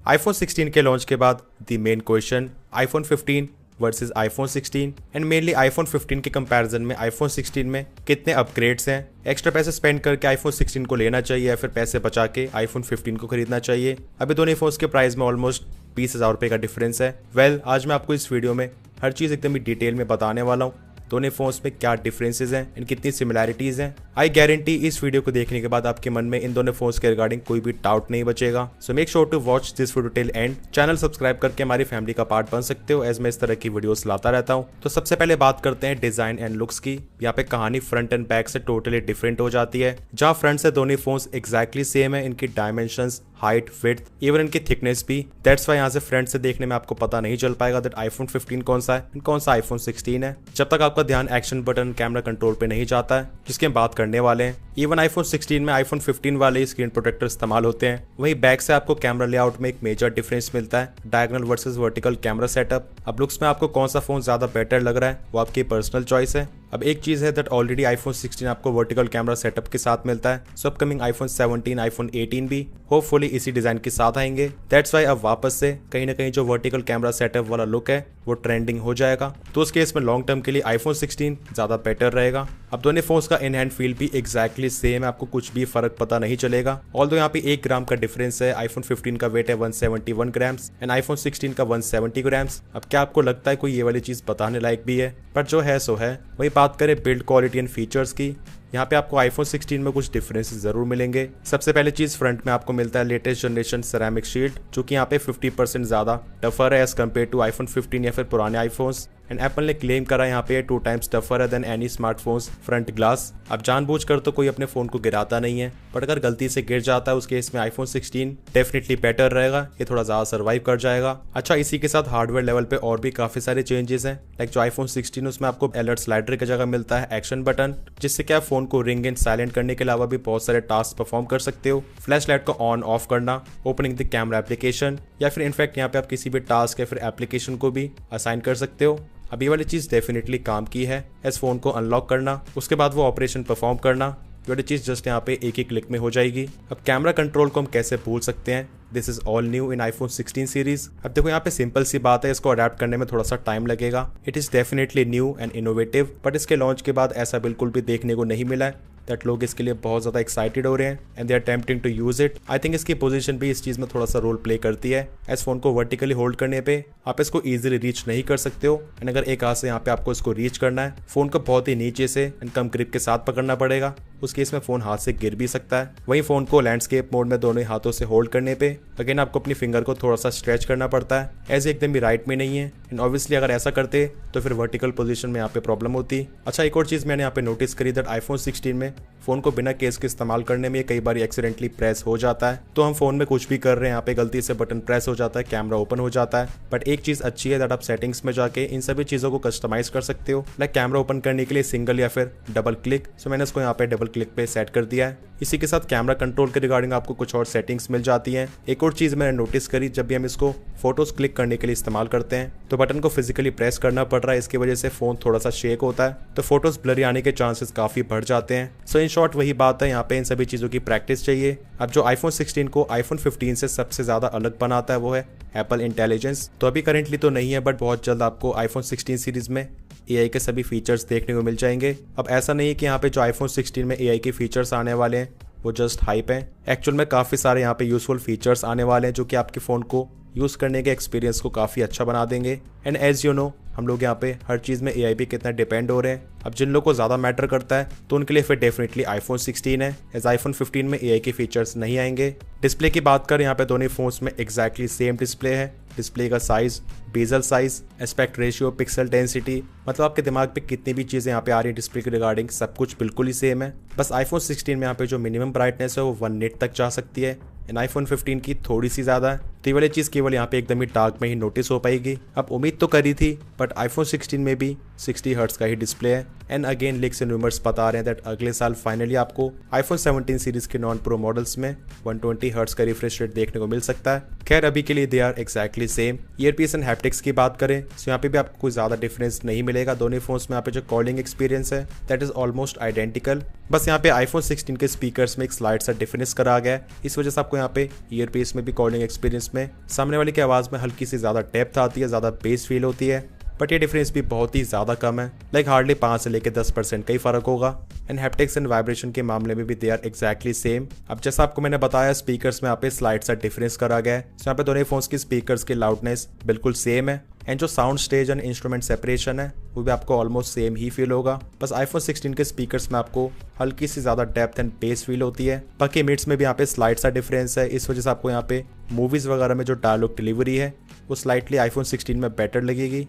IPhone 16 के launch के बाद the main question iPhone 15 versus iPhone 16 and mainly iPhone 15 के कंपैरिजन में आईफोन 16 में कितने अपग्रेड्स हैं, एक्स्ट्रा पैसे स्पेंड करके आईफोन 16 को लेना चाहिए या फिर पैसे बचा के आईफोन 15 को खरीदना चाहिए। अभी दोनों फोन्स के प्राइस में ऑलमोस्ट 20,000 रुपये का डिफरेंस है। आज मैं आपको इस वीडियो में हर चीज़ एकदम ही डिटेल में बताने वाला हूँ। दोनों फोन्स में क्या डिफरेंसेस हैं एंड कितनी सिमिलैरिटीज हैं। आई गारंटी इस वीडियो को देखने के बाद आपके मन में इन दोनों फोन्स के रिगार्डिंग कोई भी डाउट नहीं बचेगा। So make sure to watch this video till end. Channel subscribe करके हमारी फैमिली का पार्ट बन सकते हो एज मैं इस तरह की वीडियोस लाता रहता हूँ। तो सबसे पहले बात करते हैं डिजाइन एंड लुक्स की। यहाँ पे कहानी फ्रंट एंड बैक से टोटली डिफरेंट हो जाती है। जहाँ फ्रंट से दोनों फोन्स एग्जैक्टली सेम है, इनकी डायमेंशंस, हाइट, विड्थ, इवन इनकी थिकनेस भी। दैट्स वाई यहाँ से फ्रंट से देखने में आपको पता नहीं चल पाएगा दैट आईफोन 15 कौन सा है एंड कौन सा आईफोन 16 है, जब तक आपका ध्यान एक्शन बटन, कैमरा कंट्रोल पे नहीं जाता है, जिसकी हम बात करने वाले हैं। इवन आईफोन 16 में आईफोन 15 वाले स्क्रीन प्रोटेक्टर इस्तेमाल होते हैं। वहीं बैक से आपको कैमरा लेआउट में एक मेजर डिफरेंस मिलता है, diagonal versus vertical camera setup. अब लुक्स में आपको कौन सा फोन ज्यादा बेटर लग रहा है वो आपकी पर्सनल चॉइस है। अब एक चीज है दैट ऑलरेडी आईफोन 16 आपको वर्टिकल कैमरा सेटअप के साथ मिलता है। सो अपकमिंग आईफोन 17, आईफोन 18 भी होपफुली इसी डिजाइन के साथ आएंगे। दैट्स वाई अब वापस से कहीं ना कहीं जो वर्टिकल कैमरा सेटअप वाला लुक है वो ट्रेंडिंग हो जाएगा। तो उस केस में लॉन्ग टर्म के लिए आईफोन 16 ज्यादा बेटर रहेगा। अब दोनों फोन्स का इन हैंड फील भी एग्जैक्टली सेम है, आपको कुछ भी फर्क पता नहीं चलेगा। ऑल्दो यहाँ पे 1 ग्राम का डिफरेंस है। आईफोन 15 का वेट है 171 ग्राम्स एंड आईफोन 16 का 170 ग्राम्स। अब क्या आपको लगता है कोई ये वाली चीज बताने लायक भी है? पर जो है सो है। वही बात करें बिल्ड क्वालिटी एंड फीचर्स की, यहाँ पे आपको आईफोन 16 में कुछ डिफरेंसेस जरूर मिलेंगे। सबसे पहले चीज फ्रंट में आपको मिलता है लेटेस्ट जनरेशन सेरामिक शील्ड, जो कि यहाँ पे 50% ज्यादा टफर है एज कम्पेयर टू आईफोन 15 या फिर पुराने आईफोन्स। एंड एप्पल ने क्लेम करा यहाँ पे 2 टाइम्स टफर है than any smartphones front glass. अब जानबूझकर तो कोई अपने फोन को गिराता नहीं है, बट अगर गलती से गिर जाता है उस केस में आईफोन 16 डेफिनेटली बेटर रहेगा, ये थोड़ा ज्यादा सर्वाइव कर जाएगा। अच्छा, इसी के साथ हार्डवेयर लेवल पे और भी काफी सारे चेंजेस हैं। लाइक जो आईफोन 16 उसमें आपको अलर्ट स्लाइडर की जगह मिलता है एक्शन बटन, जिससे क्या फोन को रिंग एंड साइलेंट करने के अलावा भी बहुत सारे टास्क परफॉर्म कर सकते हो। फ्लैश लाइट को ऑन ऑफ करना, ओपनिंग द कैमरा एप्लीकेशन, या फिर इनफैक्ट यहाँ पे आप किसी भी टास्क या फिर एप्लीकेशन को भी असाइन कर सकते हो। अब ये वाली चीज डेफिनेटली काम की है एज फोन को अनलॉक करना, उसके बाद वो ऑपरेशन परफॉर्म करना। ये वाली चीज जस्ट यहाँ पे एक ही क्लिक में हो जाएगी। अब कैमरा कंट्रोल को हम कैसे भूल सकते हैं? This is all new in iPhone 16 series. अब देखो यहाँ पे सिंपल सी बात है, इसको अडेप्ट करने में थोड़ा सा टाइम लगेगा। It is definitely new and innovative, but इसके लॉन्च के बाद ऐसा बिल्कुल भी देखने को नहीं मिला है दैट लोग इसके लिए बहुत ज्यादा एक्साइटेड हो रहे हैं and they are tempting to use it. I think इसकी पोजीशन भी इस चीज में थोड़ा सा रोल प्ले करती है। एज फोन को वर्टिकली होल्ड करने पे आप इसको इजीली रीच नहीं कर सकते हो, एंड अगर एक हाथ से यहाँ पे आपको इसको रीच करना है, फोन को बहुत ही नीचे से एंड कम ग्रिप के साथ पकड़ना पड़ेगा। उस केस में फोन हाथ से गिर भी सकता है। वहीं फोन को लैंडस्केप मोड में दोनों हाथों से होल्ड करने पे अगेन आपको अपनी फिंगर को थोड़ा सा स्ट्रेच करना पड़ता है, ऐसे एकदम भी राइट में नहीं है। एंड ऑब्वियसली अगर ऐसा करते तो फिर वर्टिकल पोजीशन में यहाँ पे प्रॉब्लम होती। अच्छा, एक और चीज मैंने यहाँ पे नोटिस करी दैट आईफोन 16 में फोन को बिना केस के इस्तेमाल करने में कई बार एक्सीडेंटली प्रेस हो जाता है। तो हम फोन में कुछ भी कर रहे हैं, यहाँ पे गलती से बटन प्रेस हो जाता है, कैमरा ओपन हो जाता है। बट एक चीज अच्छी है दैट आप सेटिंग्स में जाके इन सभी चीजों को कस्टमाइज कर सकते हो। लाइक कैमरा ओपन करने के लिए सिंगल या फिर डबल क्लिक। सो मैंने इसको यहाँ पे डबल क्लिक पे सेट कर दिया है। इसी के साथ कैमरा कंट्रोल के रिगार्डिंग आपको कुछ और सेटिंग्स मिल जाती हैं। एक और चीज मैंने नोटिस करी, जब भी हम इसको फोटोज क्लिक करने के लिए इस्तेमाल करते हैं तो बटन को फिजिकली प्रेस करना पड़ रहा है, इसकी वजह से फोन थोड़ा सा शेक होता है, तो फोटोज ब्लरी आने के चांसेस काफी बढ़ जाते हैं। सो इन शॉर्ट वही बात है, यहाँ पे इन सभी चीजों की प्रैक्टिस चाहिए। अब जो आईफोन 16 को आईफोन 15 से सबसे ज्यादा अलग बनाता है वो है एप्पल इंटेलिजेंस। तो अभी करेंटली तो नहीं है, बट बहुत जल्द आपको आईफोन 16 सीरीज में एआई के सभी फीचर्स देखने को मिल जाएंगे। अब ऐसा नहीं है कि यहाँ पे जो आईफोन 16 में एआई के फीचर्स आने वाले हैं वो जस्ट हाइप है। एक्चुअल में काफी सारे यहाँ पे यूजफुल फीचर्स आने वाले हैं जो कि आपके फोन को यूज करने के एक्सपीरियंस को काफी अच्छा बना देंगे। एंड एज यू नो, हम लोग यहाँ पे हर चीज में एआई पे कितना डिपेंड हो रहे हैं। अब जिन लोगों को ज्यादा मैटर करता है तो उनके लिए फिर डेफिनेटली आईफोन 16 है, एज आईफोन 15 में एआई के फीचर्स नहीं आएंगे। डिस्प्ले की बात करें, यहाँ पे दोनों फोन्स में एग्जैक्टली सेम डिस्प्ले है। डिस्प्ले का size, bezel size, aspect ratio, pixel density, मतलब आपके दिमाग पे कितनी भी चीजें यहाँ पे आ रही है डिस्प्ले के रिगार्डिंग, सब कुछ बिल्कुल ही सेम है। बस आईफोन 16 में यहाँ पे जो मिनिमम ब्राइटनेस है वो 1 निट तक जा सकती है एंड आईफोन 15 की थोड़ी सी ज्यादा है। तो ये वाली चीज केवल यहाँ पे एकदम ही डार्क में ही नोटिस हो पाएगी। अब उम्मीद तो करी थी, बट आईफोन 16 में भी 60 हर्ट्ज का ही डिस्प्ले है। And again leaks and rumours बता रहे हैं दैट अगले साल फाइनली आपको आईफोन 17 सीरीज के नॉन प्रो मॉडल्स में 120 हर्ट्ज का रिफ्रेश रेट देखने को मिल सकता है। खैर अभी के लिए they are exactly same. Earpiece and haptics की बात करें तो यहाँ पे भी आपको कोई ज्यादा डिफरेंस नहीं मिलेगा। दोनों फोन्स में यहाँ पे जो कॉलिंग एक्सपीरियंस है दैट इज ऑलमोस्ट आइडेंटिकल। बस यहाँ पे आईफोन 16 के स्पीकर्स में एक स्लाइड सा डिफरेंस करा गया है, इस वजह से आपको यहाँ पे ईयरपीस में भी कॉलिंग एक्सपीरियंस में सामने वाले की आवाज़ में हल्की सी ज़्यादा डेप्थ आती है, ज़्यादा बेस फील होती है, बट ये डिफरेंस भी बहुत ही ज़्यादा कम है, लाइक हार्डली 5 से लेकर 10% का ही फर्क होगा। एंड हैप्टिक्स एंड वाइब्रेशन के मामले में भी दे आर एग्जैक्टली सेम। अब जैसा आपको मैंने बताया स्पीकर्स में यहाँ पे स्लाइड सा डिफरेंस करा गया है, यहाँ पे दोनों फोन्स की स्पीकर्स की लाउडनेस बिल्कुल सेम है एंड जो sound stage and instrument separation है वो भी आपको ऑलमोस्ट सेम ही फील होगा। बस आईफोन 16 के स्पीकर्स में आपको हल्की सी ज़्यादा डेप्थ एंड बेस फील होती है। बाकी मिड्स में भी यहाँ पे स्लाइड सा डिफरेंस है, इस वजह से आपको यहाँ पे मूवीज़ वगैरह में जो डायलॉग डिलीवरी है वो स्लाइटली आईफोन 16 में बेटर लगेगी।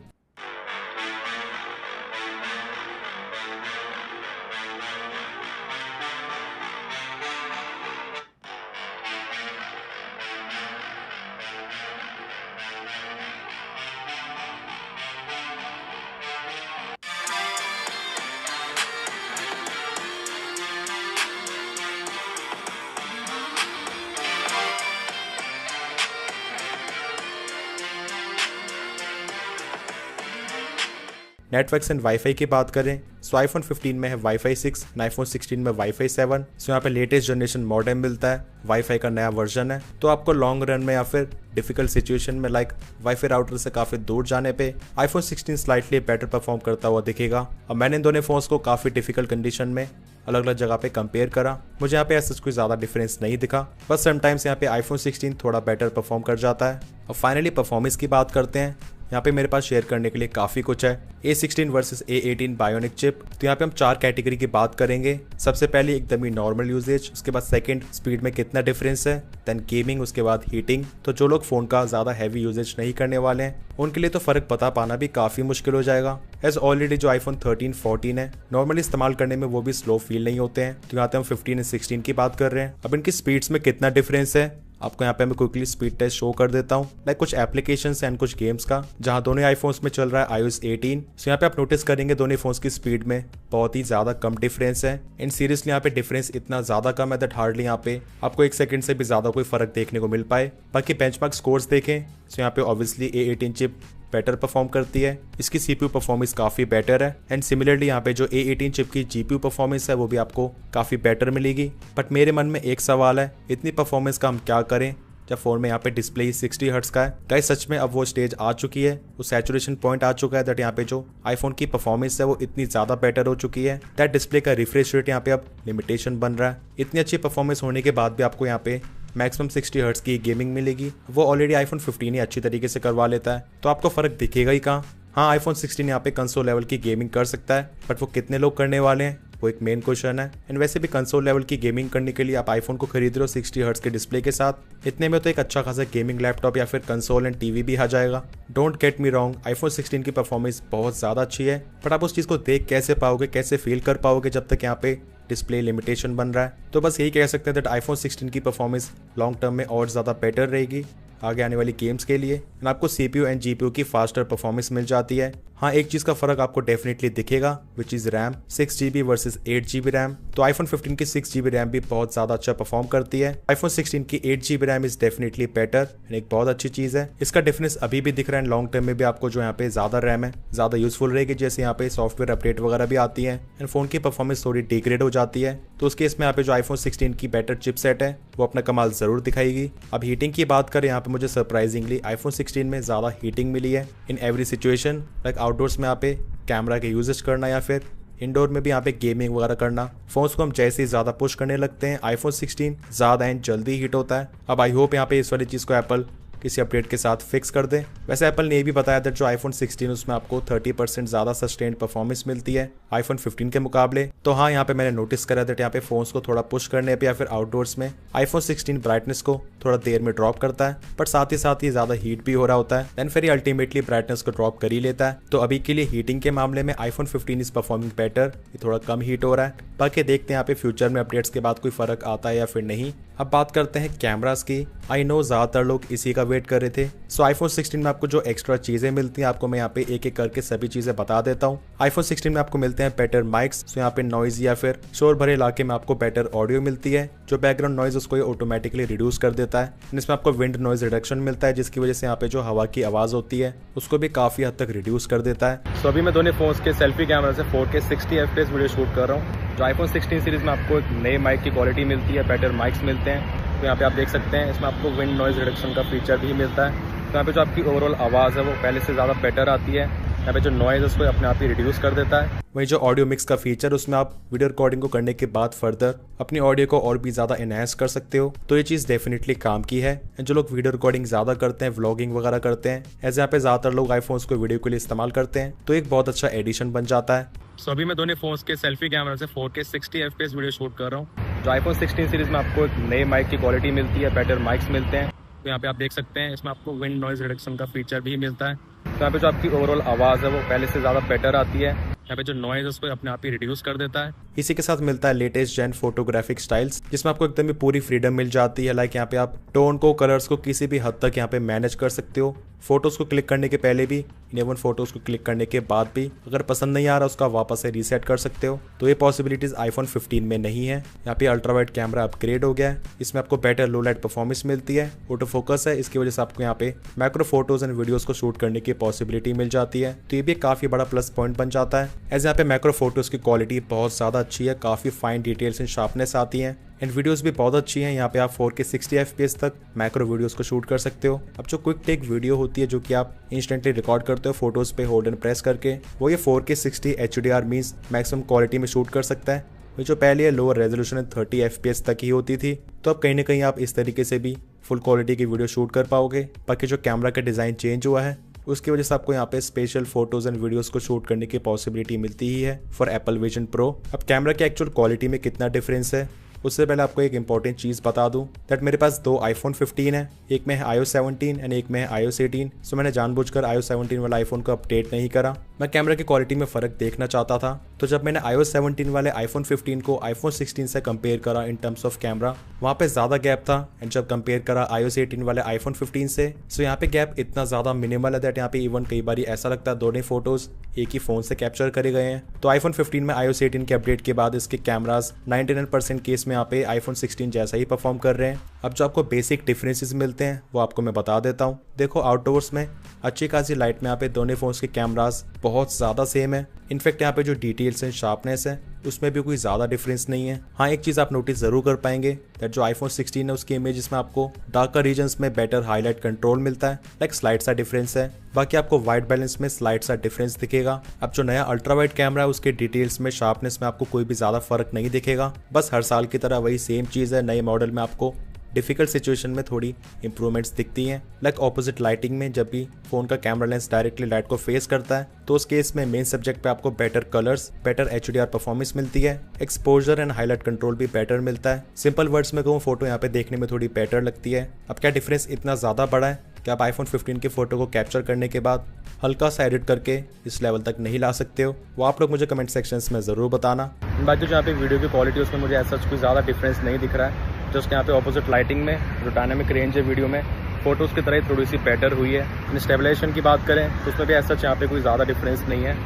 नेटवर्क्स एंड वाईफाई की बात करें सो आईफोन 15 में है वाईफाई 6, आईफोन 16 में वाईफाई 7। सो यहाँ पे लेटेस्ट जनरेशन मॉडेम मिलता है, वाईफाई का नया वर्जन है। तो आपको लॉन्ग रन में या फिर डिफिकल्ट सिचुएशन में लाइक वाईफाई राउटर से काफ़ी दूर जाने पे आईफोन 16 स्लाइटली बेटर परफॉर्म करता हुआ दिखेगा। अब मैंने इन दोनों फोन्स को काफ़ी डिफिकल्ट कंडीशन में अलग अलग जगह पे कंपेयर करा, मुझे यहाँ पे ऐसा कोई ज़्यादा डिफरेंस नहीं दिखा, बस समटाइम्स यहाँ पे आईफोन 16 थोड़ा बेटर परफॉर्म कर जाता है। अब फाइनली परफॉर्मेंस की बात करते हैं। यहाँ पे मेरे पास शेयर करने के लिए काफ़ी कुछ है। A16 versus A18 bionic chip, तो यहाँ पे हम 4 कैटेगरी की बात करेंगे। सबसे पहले एकदम ही नॉर्मल यूजेज, उसके बाद सेकंड स्पीड में कितना डिफरेंस है, देन गेमिंग, उसके बाद हीटिंग। तो जो लोग फ़ोन का ज़्यादा हैवी यूजेज नहीं करने वाले हैं उनके लिए तो फ़र्क बता पाना भी काफ़ी मुश्किल हो जाएगा, एज ऑलरेडी जो आईफोन 13, 14 है नॉर्मली इस्तेमाल करने में वो भी स्लो फील नहीं होते हैं। तो यहाँ पे हम 15 और 16 की बात कर रहे हैं। अब इनकी स्पीड्स में कितना डिफरेंस है आपको यहाँ पे मैं क्विकली स्पीड टेस्ट शो कर देता हूँ, लाइक कुछ एप्लीकेशंस एंड कुछ गेम्स का जहाँ दोनों आईफोन्स में चल रहा है iOS 18। सो यहाँ पे आप नोटिस करेंगे दोनों फोन्स की स्पीड में बहुत ही ज्यादा कम डिफरेंस है। एंड सीरियसली यहाँ पे डिफरेंस इतना ज्यादा कम है दैट हार्डली यहाँ पे आपको 1 सेकंड से भी ज्यादा कोई फर्क देखने को मिल पाए। बाकी बेंचमार्क स्कोर्स देखें सो यहाँ पे obviously A18 chip better perform करती है, इसकी CPU परफॉर्मेंस काफ़ी बेटर है। एंड सिमिलरली यहाँ पे जो A18 चिप की GPU परफॉर्मेंस है वो भी आपको काफ़ी बेटर मिलेगी। बट मेरे मन में एक सवाल है, इतनी परफॉर्मेंस का हम क्या करें जब फोन में यहाँ पे डिस्प्ले 60 हर्ट्ज का है। गाइस सच में अब वो स्टेज आ चुकी है, वो सैचुरेशन पॉइंट आ चुका है दैट यहाँ पे जो आईफोन की परफॉर्मेंस है वो इतनी ज़्यादा बेटर हो चुकी है दैट डिस्प्ले का रिफ्रेश रेट यहाँ पे अब लिमिटेशन बन रहा है। इतनी अच्छी परफॉर्मेंस होने के बाद भी आपको यहाँ पे मैक्सिमम 60 हर्ट्ज की गेमिंग मिलेगी, वो ऑलरेडी आईफोन 15 ही अच्छी तरीके से करवा लेता है, तो आपको फ़र्क दिखेगा ही कहाँ। हाँ आईफोन 16 यहाँ पे कंसोल लेवल की गेमिंग कर सकता है, बट वो कितने लोग करने वाले हैं वो एक मेन क्वेश्चन है। एंड वैसे भी कंसोल लेवल की गेमिंग करने के लिए आप आईफोन को खरीद रहे हो 60 हर्ट्ज के डिस्प्ले के साथ, इतने में तो एक अच्छा खासा गेमिंग लैपटॉप या फिर कंसोल एंड टीवी भी आ जाएगा। Don't get me wrong, iPhone 16 की परफॉर्मेंस बहुत ज़्यादा अच्छी है, बट आप उस चीज़ को देख कैसे पाओगे, कैसे फील कर पाओगे जब तक यहाँ पे डिस्प्ले लिमिटेशन बन रहा है। तो बस यही कह सकते हैं दैट आईफोन 16 की परफॉर्मेंस लॉन्ग टर्म में और ज़्यादा बेटर रहेगी आगे आने वाली गेम्स के लिए। एंड आपको CPU एंड GPU की फास्टर परफॉर्मेंस मिल जाती है। हाँ एक चीज़ का फर्क आपको डेफिनेटली दिखेगा which is RAM, 6GB versus 8GB RAM. तो आईफोन 15 की 6GB रैम भी बहुत ज़्यादा अच्छा परफॉर्म करती है। आईफोन 16 की 8GB RAM is definitely better and एक बहुत अच्छी चीज़ है। इसका डिफरेंस अभी भी दिख रहा है, लॉन्ग टर्म में भी आपको जो यहाँ पे ज़्यादा रैम है ज़्यादा यूजफुल रहेगी, जैसे यहाँ पे सॉफ्टवेयर अपडेट वगैरह भी आती है एंड फोन की परफॉर्मेंस थोड़ी डिग्रेड हो जाती है। तो उस केस में यहाँ पे जो आईफोन 16 की बेटर चिपसेट है वो अपना कमाल ज़रूर दिखाएगी। अब हीटिंग की बात करें यहाँ पे मुझे सरप्राइजिंगली आईफोन 16 में ज़्यादा हीटिंग मिली है in every situation, like outdoors में यहाँ पे कैमरा के यूजेज करना या फिर इंडोर में भी यहाँ पे गेमिंग वगैरह करना। फोन्स को हम जैसे ही ज़्यादा पुश करने लगते हैं आईफोन 16 ज़्यादा एंड जल्दी हीट होता है। अब आई होप यहाँ पे इस वाली चीज़ को एप्पल किसी अपडेट के साथ फिक्स कर दें। वैसे एप्पल ने ये भी बताया था जो आईफोन 16 उसमें आपको 30% ज़्यादा सस्टेन्ड परफॉर्मेंस मिलती है आईफोन 15 के मुकाबले। तो हाँ यहाँ पे मैंने नोटिस करा था यहाँ पे फोन्स को थोड़ा पुश करने पे या फिर आउटडोर्स में आईफोन 16 ब्राइटनेस को थोड़ा देर में ड्रॉप करता है, बट साथ ही साथ ये ज़्यादा हीट भी हो रहा होता है, देन फिर ये अल्टीमेटली ब्राइटनेस को ड्रॉप कर ही लेता है। तो अभी के लिए हीटिंग के मामले में आईफोन 15 इज परफॉर्मिंग बेटर, ये थोड़ा कम हीट हो रहा है। बाकी देखते हैं यहाँ पे फ्यूचर में अपडेट्स के बाद कोई फर्क आता है या फिर नहीं। अब बात करते हैं कैमरास की। आई नो ज़्यादातर लोग इसी का वेट कर रहे थे। सो आईफोन 16 में आपको जो एक्स्ट्रा चीज़ें मिलती हैं आपको मैं यहाँ पे एक एक करके सभी चीज़ें बता देता हूँ। आईफोन 16 में आपको मिलते हैं बेटर माइक्स, सो यहाँ पे नॉइज या फिर शोर भरे इलाके में आपको बेटर ऑडियो मिलती है, जो बैकग्राउंड नॉइज उसको ऑटोमेटिकली रिड्यूस कर देता है। इसमें आपको विंड नॉइज रिडक्शन मिलता है जिसकी वजह से यहाँ पे जो हवा की आवाज़ होती है उसको भी काफ़ी हद तक रिड्यूस कर देता है। सो अभी मैं दोनों फोन्स के सेल्फी कैमरा से 4K 60 FPS वीडियो शूट कर रहा हूँ। जो आईफोन 16 सीरीज में आपको एक नए माइक की क्वालिटी मिलती है, बेटर माइक्स मिलते हैं, तो यहाँ पे आप देख सकते हैं इसमें आपको विंड नॉइज़ रिडक्शन का फीचर भी मिलता है। तो यहाँ पे जो आपकी ओवरऑल आवाज़ है वो पहले से ज़्यादा बेटर आती है। यहाँ पे जो नॉइज़ है उसको अपने आप ही रिड्यूस कर देता है। वहीं जो ऑडियो मिक्स का फीचर उसमें आप वीडियो रिकॉर्डिंग को करने के बाद फर्दर अपनी ऑडियो को और भी ज़्यादा एनहांस कर सकते हो। तो ये चीज़ डेफिनेटली काम की है। जो लोग वीडियो रिकॉर्डिंग ज़्यादा करते हैं, व्लॉगिंग वगैरह करते हैं, ऐसे यहाँ पे ज़्यादातर लोग आईफोन्स को वीडियो के लिए इस्तेमाल करते हैं, तो एक बहुत अच्छा एडिशन बन जाता है। सो अभी मैं दोनों फोन्स के सेल्फी कैमरा से 4K 60 FPS वीडियो शूट कर रहा हूँ। जो आईफोन 16 सीरीज में आपको एक नए माइक की क्वालिटी मिलती है, बेटर माइक्स मिलते हैं। तो यहाँ पे आप देख सकते हैं इसमें आपको विंड नॉइज़ रिडक्शन का फीचर भी मिलता है। तो यहाँ पे जो आपकी ओवरऑल आवाज़ है वो पहले से ज़्यादा बेटर आती है। यहाँ पे जो नॉइज़ है उसको अपने आप ही रिड्यूस कर देता है। इसी के साथ मिलता है लेटेस्ट जेन फोटोग्राफिक स्टाइल्स, जिसमें आपको एकदम ही पूरी फ्रीडम मिल जाती है। लाइक यहाँ पे आप टोन को, कलर्स को किसी भी हद तक यहाँ पे मैनेज कर सकते हो। फोटोज़ को क्लिक करने के पहले भी, इवन फोटोज़ को क्लिक करने के बाद भी अगर पसंद नहीं आ रहा उसका वापस से रीसेट कर सकते हो। तो ये पॉसिबिलिटीज़ आईफोन 15 में नहीं है। यहाँ पे अल्ट्रा वाइड कैमरा अपग्रेड हो गया है। इसमें आपको बेटर लो लाइट परफॉर्मेंस मिलती है। ऑटो फोकस है, इसकी वजह से आपको यहाँ पे मैक्रो फोटोज एंड वीडियोज़ को शूट करने की पॉसिबिलिटी मिल जाती है। तो ये भी काफ़ी बड़ा प्लस पॉइंट बन जाता है। एज यहाँ पे मैक्रो फोटोज़ की क्वालिटी बहुत ज़्यादा अच्छी है, काफ़ी फाइन डिटेल्स एंड शार्पनेस आती है। एंड वीडियोस भी बहुत अच्छी हैं। यहाँ पे आप 4K 60 FPS तक मैक्रो वीडियोस को शूट कर सकते हो। अब जो क्विक टेक वीडियो होती है जो कि आप इंस्टेंटली रिकॉर्ड करते हो फोटोज पे होल्ड एंड प्रेस करके, वो ये 4K 60 HDR means maximum quality में शूट कर सकता है। वही जो पहले लोअर रेजोल्यूशन 30 FPS तक ही होती थी, तो अब कहीं ना कहीं आप इस तरीके से भी फुल क्वालिटी की वीडियो शूट कर पाओगे। बाकी जो कैमरा का डिज़ाइन चेंज हुआ है उसकी वजह से आपको यहाँ पे स्पेशल फोटोज एंड वीडियोस को शूट करने की पॉसिबिलिटी मिलती ही है फॉर एप्पल विजन प्रो। अब कैमरा की एक्चुअल क्वालिटी में कितना डिफरेंस है उससे पहले आपको एक इंपॉर्टेंट चीज़ बता दूं दैट मेरे पास दो आईफोन 15 है, एक में है iOS 17 एंड एक में है iOS 18। सो मैंने जानबूझकर iOS 17 वाला आईफोन को अपडेट नहीं करा। मैं कैमरा की क्वालिटी में फ़र्क देखना चाहता था, तो जब मैंने iOS 17 वाले आईफोन 15 को आईफोन 16 से कंपेयर करा इन टर्म्स ऑफ कैमरा, वहाँ पे ज़्यादा गैप था। एंड जब कंपेयर करा iOS 18 वाले आईफोन 15 से, सो यहाँ पे गैप इतना ज़्यादा मिनिमल है दैट यहाँ पे इवन कई बार ऐसा लगता है दोनों फोटोज़ एक ही फ़ोन से कैप्चर करे गए हैं। तो आईफोन 15 में iOS 18 के अपडेट के बाद इसके कैमराज 99% केस में यहाँ पे आईफोन 16 जैसा ही परफॉर्म कर रहे हैं। अब जो आपको बेसिक डिफरेंसेस मिलते हैं वो आपको मैं बता देता हूँ। देखो, आउटडोर्स में अच्छी खासी लाइट में यहाँ पे दोनों फोन्स के कैमराज बहुत ज़्यादा सेम है। इनफैक्ट यहाँ पे जो डिटेल्स एंड शार्पनेस है उसमें भी कोई ज़्यादा डिफरेंस नहीं है। हाँ, एक चीज़ आप नोटिस ज़रूर कर पाएंगे दैट जो आईफोन 16 है उसकी इमेजेस में आपको डार्कर रीजन्स में बेटर हाईलाइट कंट्रोल मिलता है, लाइक स्लाइड सा डिफरेंस है। बाकी आपको वाइट बैलेंस में स्लाइड सा डिफरेंस दिखेगा। अब जो नया अल्ट्रा वाइड कैमरा है उसके डिटेल्स में, शार्पनेस में आपको कोई भी ज़्यादा फर्क नहीं दिखेगा। बस हर साल की तरह वही सेम चीज़ है। नए मॉडल में आपको डिफिकल्ट सिचुएशन में थोड़ी इंप्रूवमेंट्स दिखती हैं, लाइक ऑपोजिट लाइटिंग में जब भी फोन का कैमरा लेंस डायरेक्टली लाइट को फेस करता है तो उस केस में मेन सब्जेक्ट पे आपको better colours, better HDR performance मिलती है। एक्सपोजर एंड हाईलाइट कंट्रोल भी बेटर मिलता है। सिंपल वर्ड्स में कहूँ, फोटो यहाँ पे देखने में थोड़ी बेटर लगती है। अब क्या डिफरेंस इतना ज़्यादा बड़ा है कि आप आईफोन 15 की फोटो को कैप्चर करने के बाद हल्का सा एडिट करके इस लेवल तक नहीं ला सकते हो? वो आप लोग मुझे कमेंट सेक्शंस में ज़रूर बताना। बाकी जो यहाँ पे वीडियो की क्वालिटी उसमें मुझे ऐसा कोई ज़्यादा डिफरेंस नहीं दिख रहा है। जस्ट यहाँ पे ऑपोजिट लाइटिंग में जो डायनामिक रेंज है वीडियो में, फोटोज़ की तरह ही थोड़ी सी बेटर हुई है। स्टेबलाइजेशन की बात करें तो उसमें भी ऐसा यहाँ पे कोई ज़्यादा डिफरेंस नहीं है।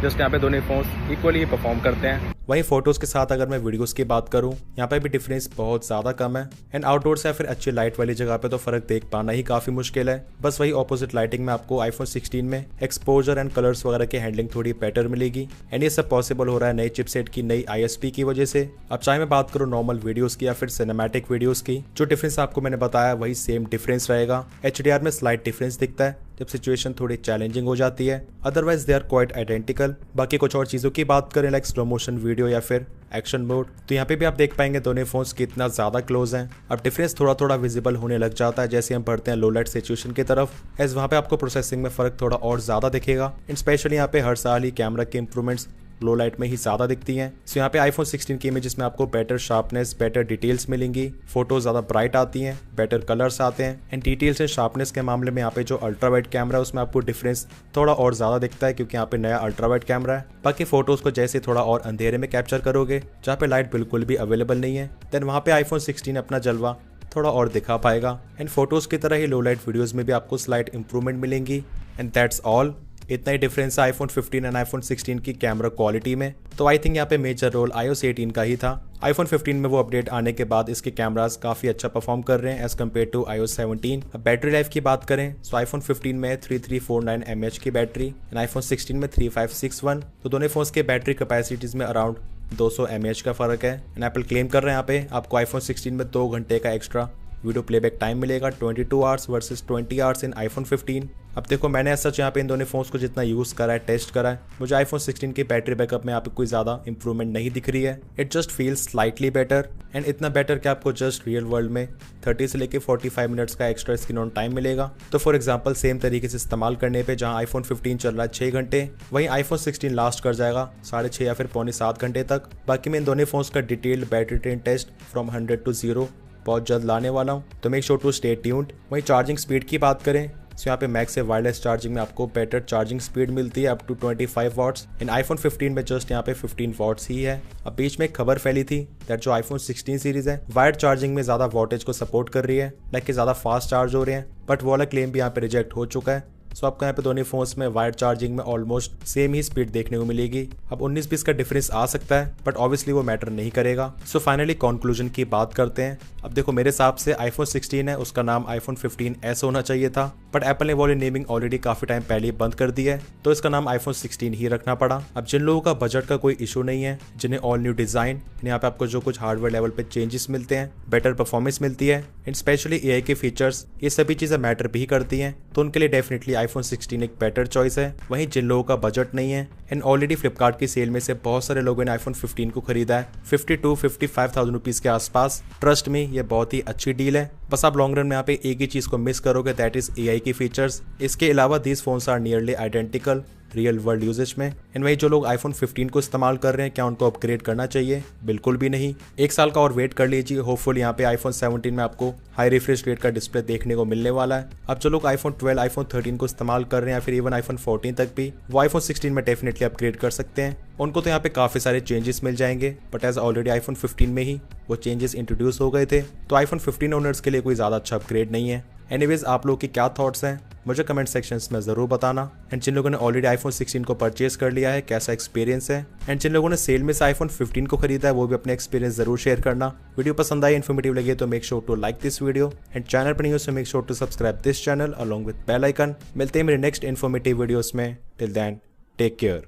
जस्ट यहाँ पे दोनों फोन्स इक्वली ही परफॉर्म करते हैं। वहीं फोटोज़ के साथ अगर मैं वीडियोस की बात करूं, यहाँ पे भी डिफरेंस बहुत ज़्यादा कम है। एंड आउटडोर्स या फिर अच्छी लाइट वाली जगह पे तो फ़र्क देख पाना ही काफ़ी मुश्किल है। बस वही ऑपोजिट लाइटिंग में आपको आईफोन 16 में एक्सपोजर एंड कलर्स वगैरह की हैंडलिंग थोड़ी बेटर मिलेगी। एंड ये सब पॉसिबल हो रहा है नई चिपसेट की नई ISP की वजह से। अब चाहे मैं बात करूँ नॉर्मल वीडियोज़ की या फिर सिनेमैटिक वीडियोज़ की, जो डिफरेंस आपको मैंने बताया वही सेम डिफरेंस रहेगा। HDR में स्लाइट डिफरेंस दिखता है जब सिचुएशन थोड़ी चैलेंजिंग हो जाती है, otherwise they are quite identical. बाकी कुछ और चीज़ों की बात करें लाइक स्लो मोशन वीडियो या फिर एक्शन मोड, तो यहाँ पे भी आप देख पाएंगे दोनों फोन्स कितना ज़्यादा क्लोज हैं। अब डिफरेंस थोड़ा थोड़ा विजिबल होने लग जाता है जैसे हम बढ़ते हैं लो लाइट सिचुएशन की तरफ, एज वहाँ पे आपको प्रोसेसिंग में फ़र्क थोड़ा और ज़्यादा दिखेगा। एंड स्पेशली यहाँ पे हर साल ही कैमरा के इंप्रूवमेंट्स लो लाइट में ही ज़्यादा दिखती हैं। सो यहाँ पे आईफोन 16 की इमेजेस में आपको बेटर शार्पनेस, बेटर डिटेल्स मिलेंगी, फोटो ज़्यादा ब्राइट आती हैं, बेटर कलर्स आते हैं। एंड डिटेल्स एंड शार्पनेस के मामले में यहाँ पे जो अल्ट्रा वाइड कैमरा है उसमें आपको डिफरेंस थोड़ा और ज़्यादा दिखता है क्योंकि यहाँ पे नया अल्ट्रा वाइड कैमरा है। बाकी फोटोज़ को जैसे थोड़ा और अंधेरे में कैप्चर करोगे जहाँ पे लाइट बिल्कुल भी अवेलेबल नहीं है, देन वहाँ पे आईफोन 16 अपना जलवा थोड़ा और दिखा पाएगा। एंड फोटोज़ की तरह ही लो लाइट वीडियोज़ में भी आपको स्लाइट इंप्रूवमेंट मिलेंगी। And that's all. इतना ही डिफरेंस है आईफोन 15 एंड आईफोन 16 की कैमरा क्वालिटी में। तो आई थिंक यहाँ पे मेजर रोल iOS 18 का ही था। आईफोन 15 में वो अपडेट आने के बाद इसके कैमरास काफ़ी अच्छा परफॉर्म कर रहे हैं एज कम्पेयर टू iOS 17। अब बैटरी लाइफ की बात करें तो आईफोन 15 में 3349 mAh की बैटरी एंड आईफोन 16 में 3561। तो दोनों फोन्स के बैटरी कैपेसिटीज में अराउंड 200 mAh का फ़र्क है। एंड एप्पल क्लेम कर रहे हैं यहाँ पे आपको आईफोन 16 में 2 घंटे का एक्स्ट्रा वीडियो प्लेबैक टाइम मिलेगा, 22 hours versus 20 hours in iPhone 15। अब देखो मैंने ऐसा यहाँ पे इन दोनों फोन्स को जितना यूज़ करा है, टेस्ट करा है, मुझे आईफोन 16 की बैटरी बैकअप में यहाँ पे कोई ज़्यादा इंप्रूवमेंट नहीं दिख रही है। It just feels slightly better and इतना बेटर कि आपको जस्ट रियल वर्ल्ड में 30 से लेके 45 मिनट्स का एक्स्ट्रा स्क्रीन ऑन टाइम मिलेगा। तो फॉर एग्जाम्पल सेम तरीके से इस्तेमाल करने पर जहाँ आईफोन 15 चल रहा है 6 घंटे, वहीं आईफोन 16 लास्ट कर जाएगा 6.5 या फिर पौने 7 घंटे तक। बाकी मैं इन दोनों फोन्स का detailed battery drain test from 100 to 0 बहुत जल्द लाने वाला हूँ, तो make sure to stay tuned. वहीं चार्जिंग स्पीड की बात करें तो यहाँ पे मैक्स से वायरलेस चार्जिंग में आपको बेटर चार्जिंग स्पीड मिलती है अप टू 25 वॉट्स। इन आईफोन 15 में जस्ट यहाँ पे 15 वॉट्स ही है। अब बीच में एक खबर फैली थी दैट जो आईफोन 16 सीरीज है वायर्ड चार्जिंग में ज़्यादा वोल्टेज को सपोर्ट कर रही है, लाइक कि ज़्यादा फास्ट चार्ज हो रहे हैं, बट वो वाला क्लेम भी यहाँ पे रिजेक्ट हो चुका है। सो आपको यहाँ पे दोनों फोन्स में वायर्ड चार्जिंग में ऑलमोस्ट सेम ही स्पीड देखने को मिलेगी। अब 19-20 का डिफरेंस आ सकता है बट ऑब्वियसली वो मैटर नहीं करेगा। सो फाइनली कंक्लूजन की बात करते हैं। अब देखो मेरे हिसाब से आईफोन 16 है उसका नाम आईफोन 15s होना चाहिए था, बट एप्पल ने वो नेमिंग ऑलरेडी काफी टाइम पहले ही बंद कर दी है, तो इसका नाम आईफोन 16 ही रखना पड़ा। अब जिन लोगों का बजट का कोई इशू नहीं है, जिन्हें ऑल न्यू डिजाइन, यहाँ पे आपको जो कुछ हार्डवेयर लेवल पे चेंजेस मिलते हैं, बेटर परफॉर्मेंस मिलती है एंड स्पेशली एआई के फीचर्स, ये सभी चीजें मैटर भी करती हैं, तो उनके लिए डेफिनेटली आईफोन 16 एक बेटर चॉइस है। वहीं जिन लोगों का बजट नहीं है एंड ऑलरेडी फ्लिपकार्ट की सेल में से बहुत सारे लोगों ने आईफोन 15 को खरीदा है 52-55,000 रुपीज के आसपास, ट्रस्ट में ये बहुत ही अच्छी डील है। बस आप लॉन्ग रन में यहाँ पे एक ही चीज को मिस करोगे, दैट इज एआई की फीचर्स। इसके अलावा these phones are nearly identical real world usages में। एंड वही जो लोग आईफोन 15 को इस्तेमाल कर रहे हैं, क्या उनको अपग्रेड करना चाहिए? बिल्कुल भी नहीं। 1 साल का और वेट कर लीजिए, होपफुल यहाँ पे आईफोन 17 में आपको हाई रिफ्रेश रेट का डिस्प्ले देखने को मिलने वाला है। अब जो लोग आईफोन 12, आईफोन 13 को इस्तेमाल कर रहे हैं या फिर इवन आईफोन 14 तक भी, वो आईफोन 16 में डेफिनेटली अपग्रेड कर सकते हैं। उनको तो यहाँ पे काफी सारे चेंजेस मिल जाएंगे, बट एज ऑलरेडी आईफोन 15 में ही वो चेंजेस इंट्रोड्यूस हो गए थे, तो आईफोन 15 ओनर्स के लिए कोई ज्यादा अच्छा अपग्रेड नहीं है। एनीवेज आप लोगों के क्या थॉट्स हैं मुझे कमेंट सेक्शंस में जरूर बताना। एंड जिन लोगों ने ऑलरेडी आईफोन 16 को परचेज कर लिया है, कैसा एक्सपीरियंस है? एंड जिन लोगों ने सेल में से आईफोन 15 को खरीदा है, वो भी अपने एक्सपीरियंस जरूर शेयर करना। वीडियो पसंद आई, इन्फॉर्मेटिव लगे तो make sure to like this video and channel पर नहीं हो so make sure to subscribe this channel along with bell icon. मिलते हैं मेरे नेक्स्ट इन्फॉर्मेटिव वीडियोस में। Till then take care.